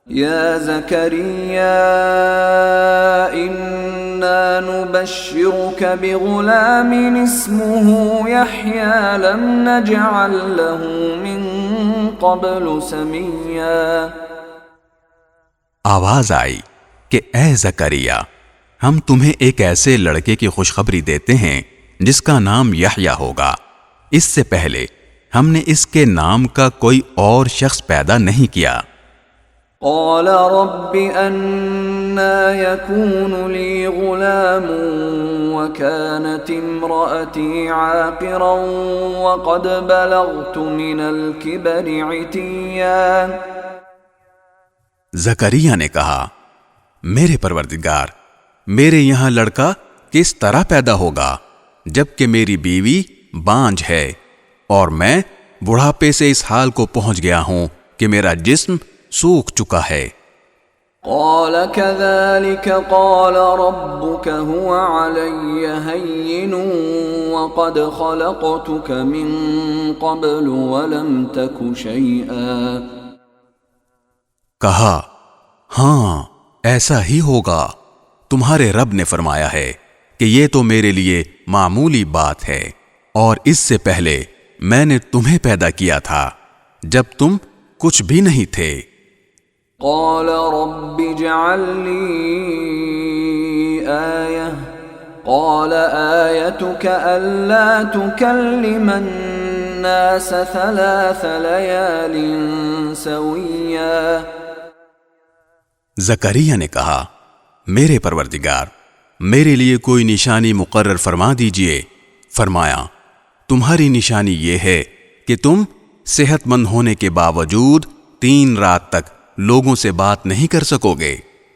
يا زكريا إنا نبشرك بغلام اسمه يحيى لم نجعل له من قبل سميا۔ آواز آئی کہ اے زکریا، ہم تمہیں ایک ایسے لڑکے کی خوشخبری دیتے ہیں جس کا نام یحییٰ ہوگا، اس سے پہلے ہم نے اس کے نام کا کوئی اور شخص پیدا نہیں کیا۔ قال رب أنا يكون لي غلام وكانت امرأتي عاقرا وقد بلغت من الكبر عتيا۔ زکریا نے کہا، میرے پروردگار، میرے یہاں لڑکا کس طرح پیدا ہوگا جبکہ میری بیوی بانجھ ہے اور میں بڑھاپے سے اس حال کو پہنچ گیا ہوں کہ میرا جسم سوکھ چکا ہے۔ قال كذلك قال ربك هو علي هين وقد خلقتك من قبل ولم تك شيئا۔ کہا، ہاں ایسا ہی ہوگا، تمہارے رب نے فرمایا ہے کہ یہ تو میرے لیے معمولی بات ہے، اور اس سے پہلے میں نے تمہیں پیدا کیا تھا جب تم کچھ بھی نہیں تھے۔ قال رب اجعل لي آية قال آيتك ألا تكلم الناس 3 ليال سويا۔ زکریا نے کہا، میرے پروردگار، میرے لیے کوئی نشانی مقرر فرما دیجئے۔ فرمایا، تمہاری نشانی یہ ہے کہ تم صحت مند ہونے کے باوجود 3 رات تک لوگوں سے بات نہیں کر سکو گے۔